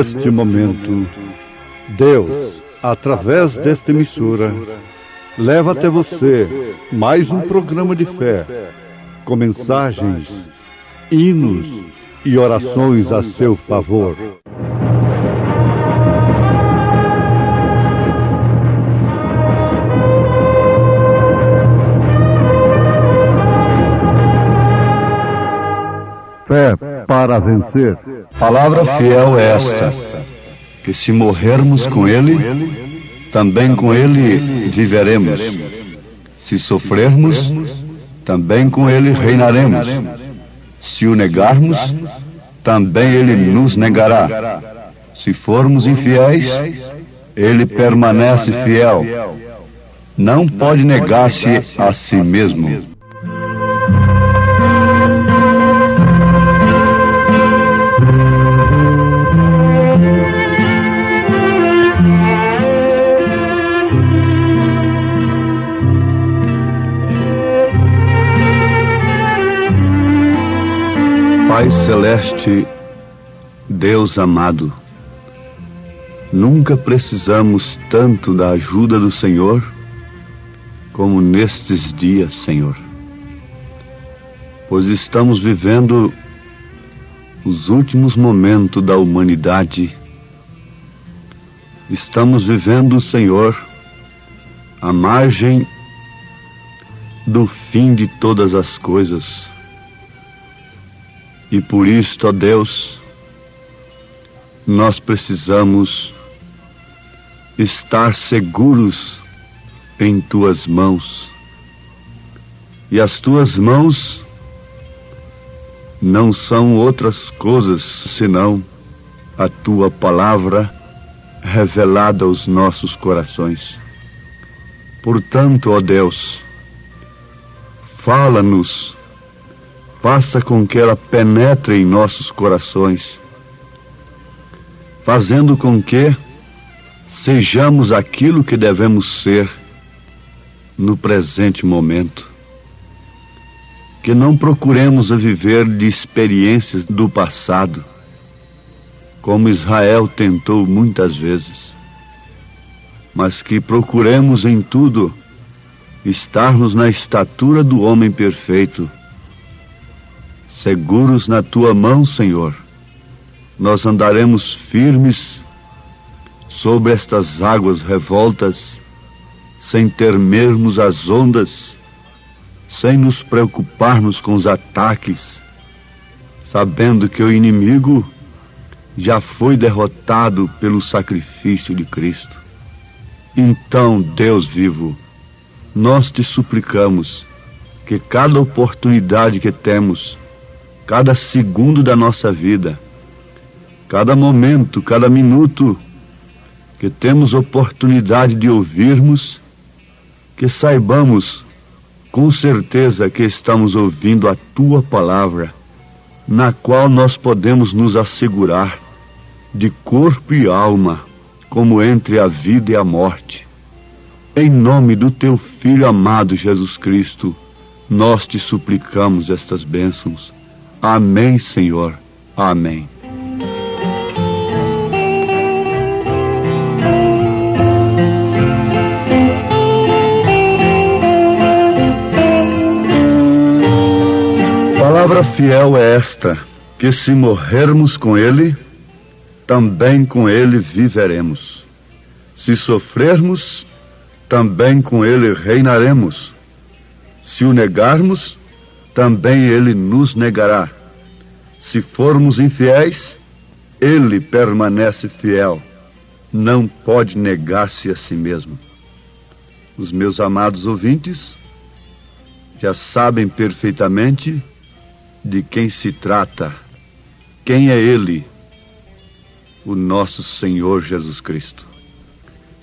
neste momento, Deus, através desta emissora, leva até você mais um programa de fé, com mensagens, hinos e orações a seu favor. Fé para vencer. Palavra fiel é esta, que se morrermos com Ele, também com Ele viveremos. Se sofrermos, também com Ele reinaremos. Se o negarmos, também Ele nos negará. Se formos infiéis, Ele permanece fiel. Não pode negar-se a si mesmo. Pai Celeste, Deus amado, nunca precisamos tanto da ajuda do Senhor como nestes dias, Senhor, pois estamos vivendo os últimos momentos da humanidade. Estamos vivendo, Senhor, à margem do fim de todas as coisas. E por isto, ó Deus, nós precisamos estar seguros em Tuas mãos. E as Tuas mãos não são outras coisas senão a Tua palavra revelada aos nossos corações. Portanto, ó Deus, fala-nos, faça com que ela penetre em nossos corações, fazendo com que sejamos aquilo que devemos ser no presente momento. Que não procuremos a viver de experiências do passado, como Israel tentou muitas vezes, mas que procuremos em tudo estarmos na estatura do homem perfeito. Seguros na Tua mão, Senhor, nós andaremos firmes sobre estas águas revoltas, sem temermos as ondas, sem nos preocuparmos com os ataques, sabendo que o inimigo já foi derrotado pelo sacrifício de Cristo. Então, Deus vivo, nós te suplicamos que cada oportunidade que temos, cada segundo da nossa vida, cada momento, cada minuto que temos oportunidade de ouvirmos, que saibamos com certeza que estamos ouvindo a Tua palavra, na qual nós podemos nos assegurar de corpo e alma, como entre a vida e a morte. Em nome do Teu Filho amado Jesus Cristo, nós te suplicamos estas bênçãos. Amém, Senhor. Amém. Palavra fiel é esta, que se morrermos com Ele, também com Ele viveremos. Se sofrermos, também com Ele reinaremos. Se o negarmos, também Ele nos negará. Se formos infiéis, Ele permanece fiel. Não pode negar-se a si mesmo. Os meus amados ouvintes já sabem perfeitamente de quem se trata. Quem é Ele? O nosso Senhor Jesus Cristo.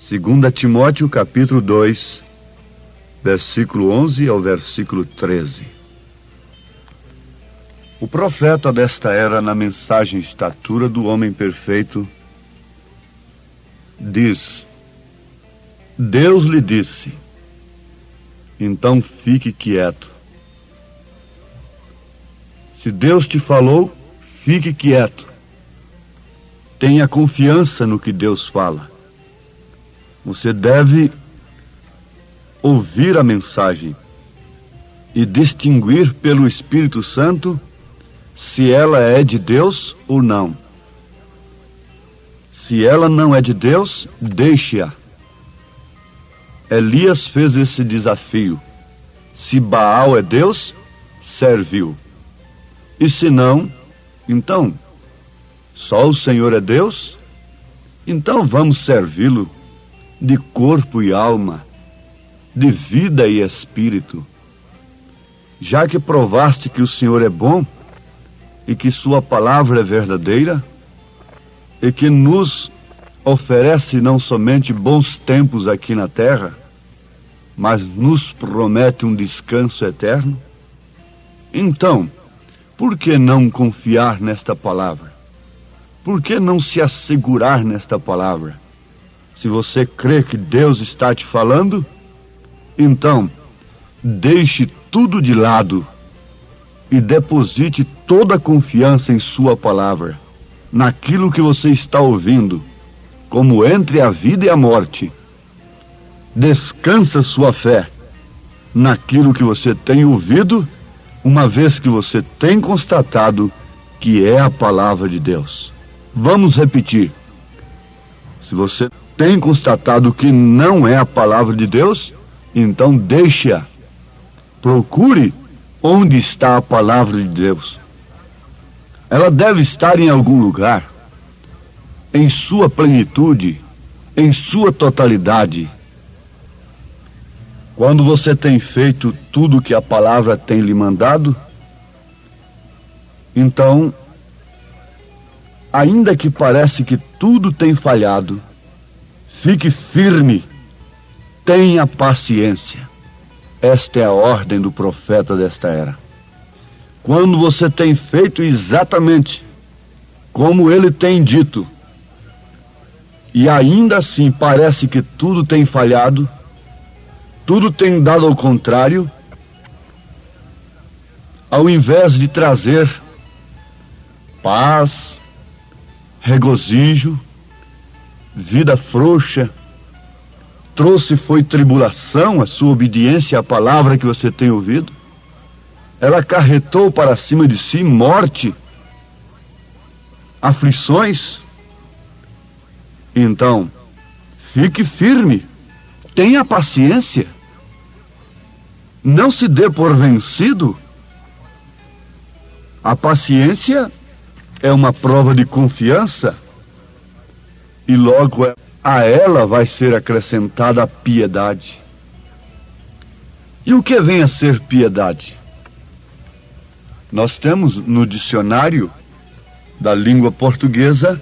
2 Timóteo capítulo 2, versículo 11 ao versículo 13. O profeta desta era, na mensagem Estatura do Homem Perfeito, diz: Deus lhe disse, então fique quieto. Se Deus te falou, fique quieto. tenha confiança no que Deus fala. Você deve ouvir a mensagem e distinguir pelo Espírito Santo se ela é de Deus ou não. Se ela não é de Deus, deixe-a. Elias fez esse desafio. Se Baal é Deus, serviu. E se não, então, só o Senhor é Deus? Então vamos servi-lo de corpo e alma, de vida e espírito. Já que provaste que o Senhor é bom e que sua palavra é verdadeira e que nos oferece não somente bons tempos aqui na terra, mas nos promete um descanso eterno, então, por que não confiar nesta palavra? Por que não se assegurar nesta palavra? Se você crê que Deus está te falando, então, deixe tudo de lado e deposite toda a confiança em sua palavra, naquilo que você está ouvindo, como entre a vida e a morte. Descansa sua fé naquilo que você tem ouvido, uma vez que você tem constatado que é a palavra de Deus. Vamos repetir. Se você tem constatado que não é a palavra de Deus, então deixe-a. Procure onde está a palavra de Deus. Ela deve estar em algum lugar, em sua plenitude, em sua totalidade. Quando você tem feito tudo o que a palavra tem lhe mandado, então, ainda que pareça que tudo tem falhado, fique firme, tenha paciência. Esta é a ordem do profeta desta era. Quando você tem feito exatamente como ele tem dito, e ainda assim parece que tudo tem falhado, tudo tem dado ao contrário, ao invés de trazer paz, regozijo, vida frouxa, foi tribulação, a sua obediência à palavra que você tem ouvido. Ela acarretou para cima de si morte, aflições. Então, fique firme, tenha paciência, não se dê por vencido. A paciência é uma prova de confiança e logo a ela vai ser acrescentada a piedade. E o que vem a ser piedade? Nós temos no dicionário da língua portuguesa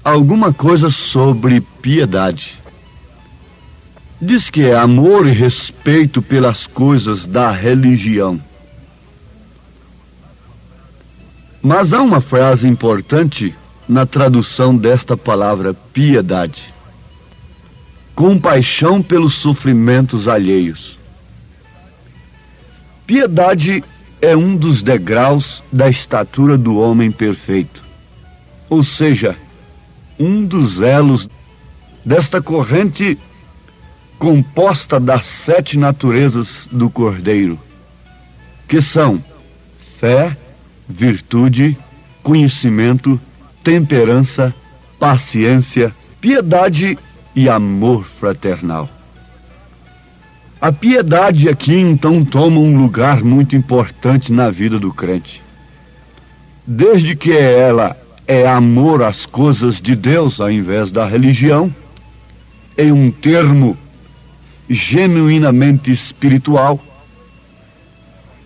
alguma coisa sobre piedade. Diz que é amor e respeito pelas coisas da religião. Mas há uma frase importante na tradução desta palavra piedade: compaixão pelos sofrimentos alheios. Piedade é um dos degraus da estatura do homem perfeito, ou seja, um dos elos desta corrente composta das 7 naturezas do Cordeiro, que são fé, virtude, conhecimento, temperança, paciência, piedade e amor fraternal. A piedade aqui então toma um lugar muito importante na vida do crente. Desde que ela é amor às coisas de Deus ao invés da religião, em um termo genuinamente espiritual,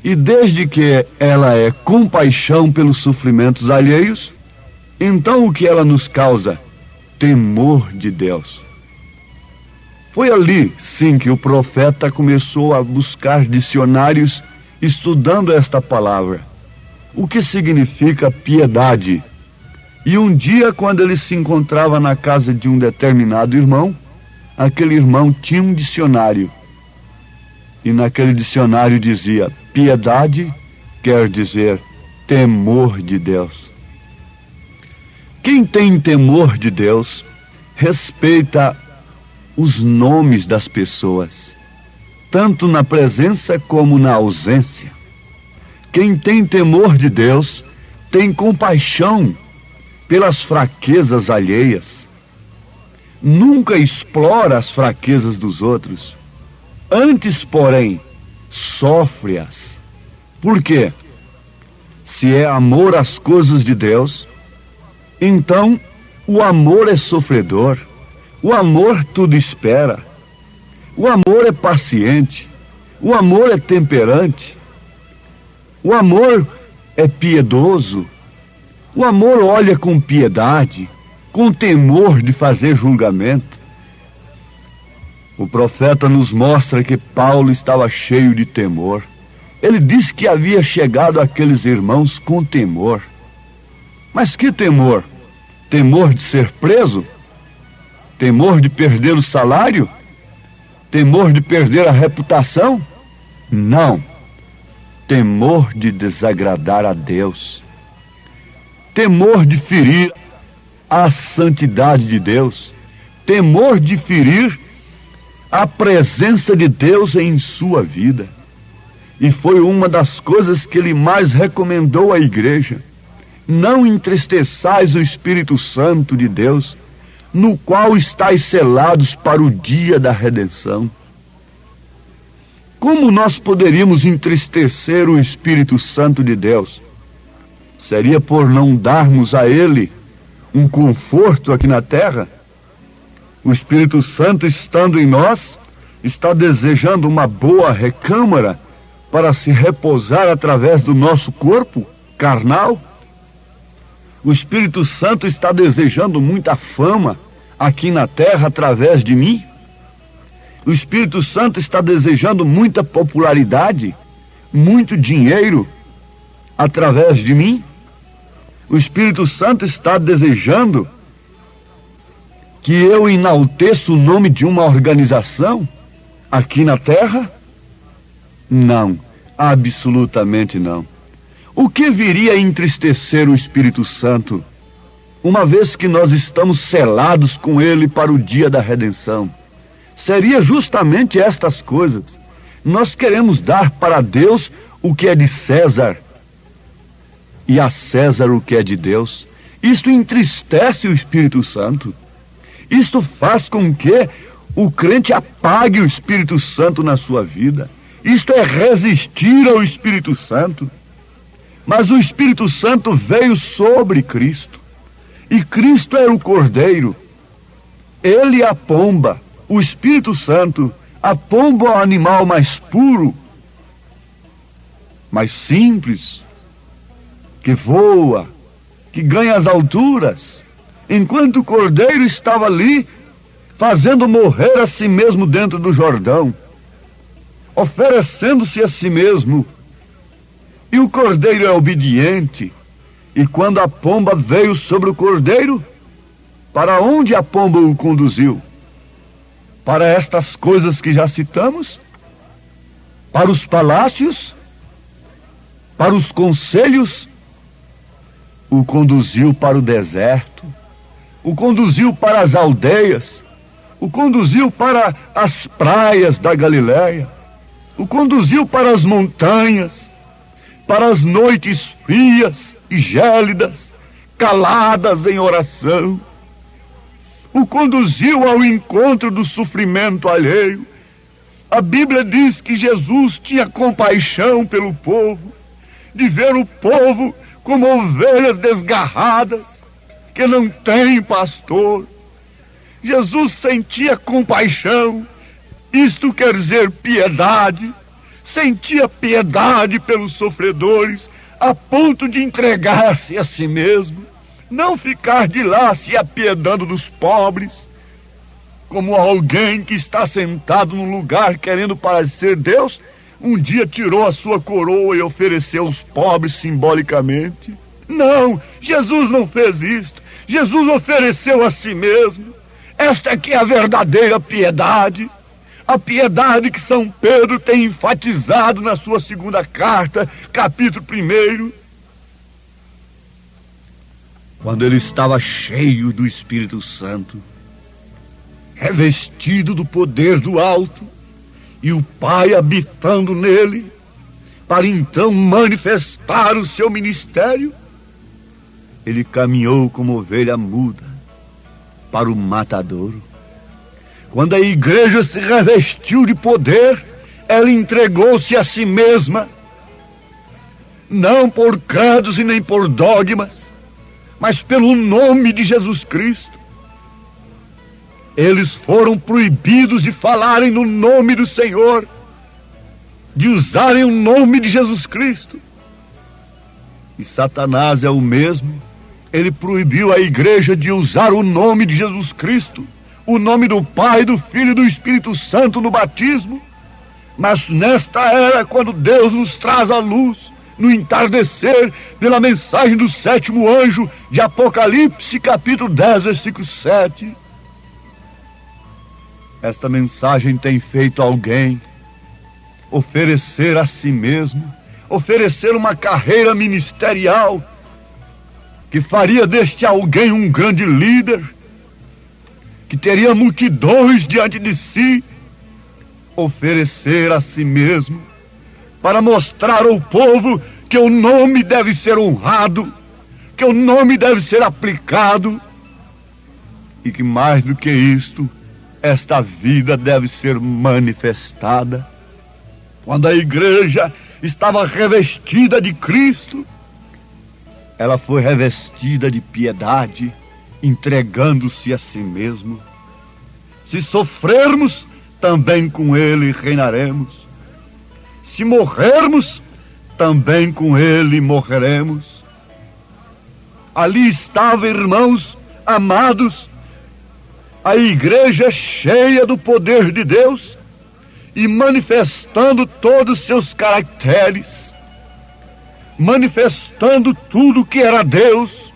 e desde que ela é compaixão pelos sofrimentos alheios, então o que ela nos causa? Temor de Deus. Foi ali, sim, que o profeta começou a buscar dicionários estudando esta palavra. O que significa piedade? E um dia, quando ele se encontrava na casa de um determinado irmão, aquele irmão tinha um dicionário. E naquele dicionário dizia: piedade quer dizer temor de Deus. Quem tem temor de Deus respeita os nomes das pessoas, tanto na presença como na ausência. Quem tem temor de Deus tem compaixão pelas fraquezas alheias. Nunca explora as fraquezas dos outros. Antes, porém, sofre-as. Por quê? Se é amor às coisas de Deus, então o amor é sofredor. O amor tudo espera. O amor é paciente. O amor é temperante. O amor é piedoso. O amor olha com piedade, com temor de fazer julgamento. O profeta nos mostra que Paulo estava cheio de temor. Ele disse que havia chegado àqueles irmãos com temor. Mas que temor? Temor de ser preso? Temor de perder o salário? Temor de perder a reputação? Não. Temor de desagradar a Deus. Temor de ferir a santidade de Deus. Temor de ferir a presença de Deus em sua vida. E foi uma das coisas que ele mais recomendou à igreja. Não entristeçais o Espírito Santo de Deus, no qual estáis selados para o dia da redenção. Como nós poderíamos entristecer o Espírito Santo de Deus? Seria por não darmos a ele um conforto aqui na terra? O Espírito Santo, estando em nós, está desejando uma boa recâmara para se repousar através do nosso corpo carnal? O Espírito Santo está desejando muita fama aqui na terra através de mim? O Espírito Santo está desejando muita popularidade, muito dinheiro através de mim? O Espírito Santo está desejando que eu enalteça o nome de uma organização aqui na terra? Não, absolutamente não. O que viria a entristecer o Espírito Santo, uma vez que nós estamos selados com ele para o dia da redenção? Seria justamente estas coisas. Nós queremos dar para Deus o que é de César e a César o que é de Deus. Isto entristece o Espírito Santo. Isto faz com que o crente apague o Espírito Santo na sua vida. Isto é resistir ao Espírito Santo. Mas o Espírito Santo veio sobre Cristo. E Cristo era o Cordeiro. Ele a pomba. O Espírito Santo, a pomba é o animal mais puro, mais simples, que voa, que ganha as alturas, enquanto o Cordeiro estava ali, fazendo morrer a si mesmo dentro do Jordão, oferecendo-se a si mesmo. E o Cordeiro é obediente, e quando a pomba veio sobre o Cordeiro, para onde a pomba o conduziu? Para estas coisas que já citamos? Para os palácios? Para os conselhos? O conduziu para o deserto, o conduziu para as aldeias, o conduziu para as praias da Galileia, o conduziu para as montanhas, para as noites frias e gélidas, caladas em oração. O conduziu ao encontro do sofrimento alheio. A Bíblia diz que Jesus tinha compaixão pelo povo, de ver o povo como ovelhas desgarradas, que não têm pastor. Jesus sentia compaixão, isto quer dizer piedade, sentia piedade pelos sofredores, a ponto de entregar-se a si mesmo, não ficar de lá se apiedando dos pobres, como alguém que está sentado num lugar querendo parecer Deus, um dia tirou a sua coroa e ofereceu aos pobres simbolicamente. Não, Jesus não fez isto. Jesus ofereceu a si mesmo. Esta aqui é a verdadeira piedade. A piedade que São Pedro tem enfatizado na sua segunda carta, capítulo 1. quando ele estava cheio do Espírito Santo, revestido do poder do alto, e o Pai habitando nele, para então manifestar o seu ministério, ele caminhou como ovelha muda para o matadouro. Quando a igreja se revestiu de poder, ela entregou-se a si mesma, não por credos e nem por dogmas, mas pelo nome de Jesus Cristo. Eles foram proibidos de falarem no nome do Senhor, de usarem o nome de Jesus Cristo. E Satanás é o mesmo. Ele proibiu a igreja de usar o nome de Jesus Cristo, o nome do Pai, do Filho e do Espírito Santo no batismo. Mas nesta era, quando Deus nos traz a luz, no entardecer, pela mensagem do 7º anjo de Apocalipse, capítulo 10, versículo 7, esta mensagem tem feito alguém oferecer a si mesmo, oferecer uma carreira ministerial que faria deste alguém um grande líder, que teria multidões diante de si, oferecer a si mesmo para mostrar ao povo que o nome deve ser honrado, que o nome deve ser aplicado, e que mais do que isto, esta vida deve ser manifestada. Quando a igreja estava revestida de Cristo, ela foi revestida de piedade, entregando-se a si mesmo. Se sofrermos, também com Ele reinaremos. Se morrermos, também com Ele morreremos. Ali estava, irmãos amados, a igreja cheia do poder de Deus e manifestando todos os seus caracteres, manifestando tudo que era Deus.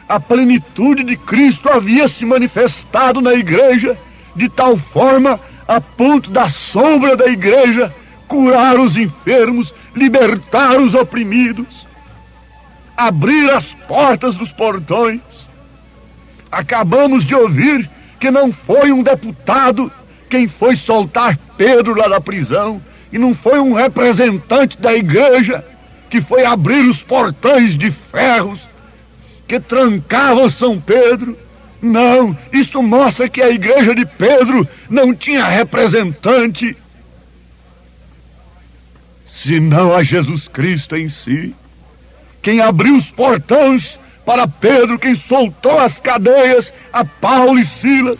A plenitude de Cristo havia se manifestado na igreja de tal forma a ponto da sombra da igreja curar os enfermos, libertar os oprimidos, abrir as portas dos portões. Acabamos de ouvir que não foi um deputado quem foi soltar Pedro lá da prisão, e não foi um representante da igreja que foi abrir os portões de ferros que trancavam São Pedro. Não, isso mostra que a igreja de Pedro não tinha representante, senão a Jesus Cristo em si. Quem abriu os portões para Pedro, quem soltou as cadeias a Paulo e Silas,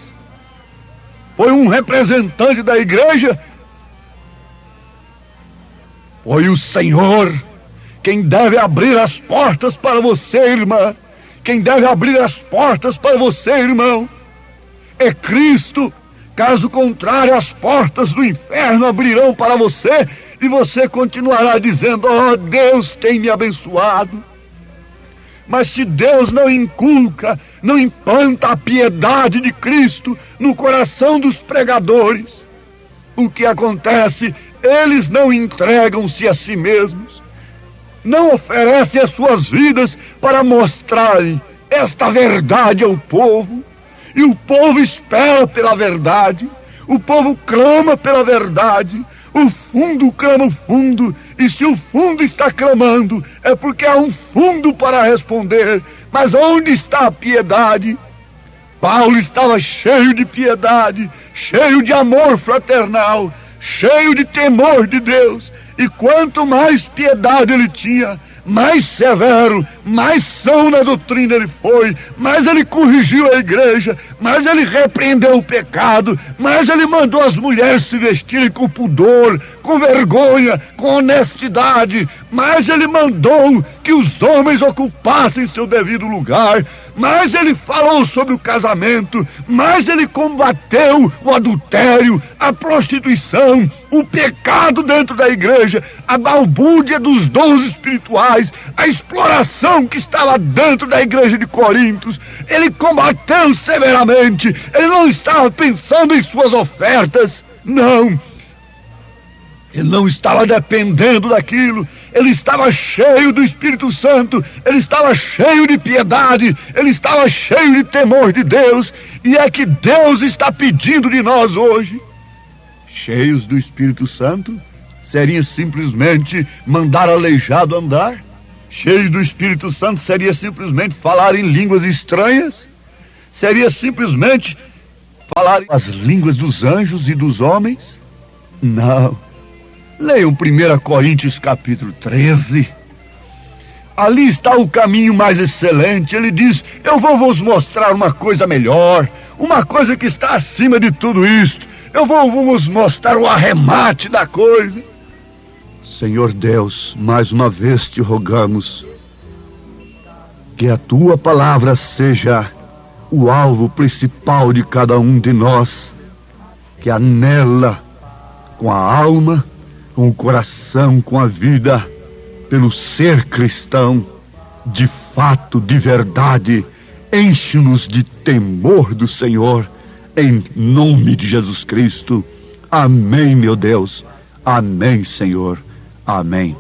foi um representante da igreja, foi o Senhor. Quem deve abrir as portas para você, irmã, quem deve abrir as portas para você, irmão, é Cristo. Caso contrário, as portas do inferno abrirão para você e você continuará dizendo: oh, Deus tem me abençoado. Mas se Deus não inculca, não implanta a piedade de Cristo no coração dos pregadores, o que acontece? Eles não entregam-se a si mesmos, não oferecem as suas vidas para mostrarem esta verdade ao povo, e o povo espera pela verdade, o povo clama pela verdade, o fundo clama o fundo, e se o fundo está clamando, é porque há um fundo para responder. Mas onde está a piedade? Paulo estava cheio de piedade, cheio de amor fraternal, cheio de temor de Deus, e quanto mais piedade ele tinha, mais severo, mais são na doutrina ele foi, mais ele corrigiu a igreja, mais ele repreendeu o pecado, mais ele mandou as mulheres se vestirem com pudor, com vergonha, com honestidade, mais ele mandou que os homens ocupassem seu devido lugar, mais ele falou sobre o casamento, mais ele combateu o adultério, a prostituição, o pecado dentro da igreja, a balbúrdia dos dons espirituais, a exploração que estava dentro da igreja de Corintos. Ele combateu severamente. Ele não estava pensando em suas ofertas, não. Ele não estava dependendo daquilo. ele estava cheio do Espírito Santo, ele estava cheio de piedade, ele estava cheio de temor de Deus, e é que Deus está pedindo de nós hoje. Cheios do Espírito Santo, seria simplesmente mandar aleijado andar? Cheios do Espírito Santo seria simplesmente falar em línguas estranhas? Seria simplesmente falar as línguas dos anjos e dos homens? Não. Leiam 1 Coríntios capítulo 13. Ali está o caminho mais excelente. Ele diz: eu vou vos mostrar uma coisa melhor, uma coisa que está acima de tudo isto. Eu vou vos mostrar o arremate da coisa. Senhor Deus, mais uma vez te rogamos que a tua palavra seja o alvo principal de cada um de nós, que anela com a alma, com o coração, com a vida, pelo ser cristão, de fato, de verdade. Enche-nos de temor do Senhor, em nome de Jesus Cristo. Amém, meu Deus. Amém, Senhor. Amém.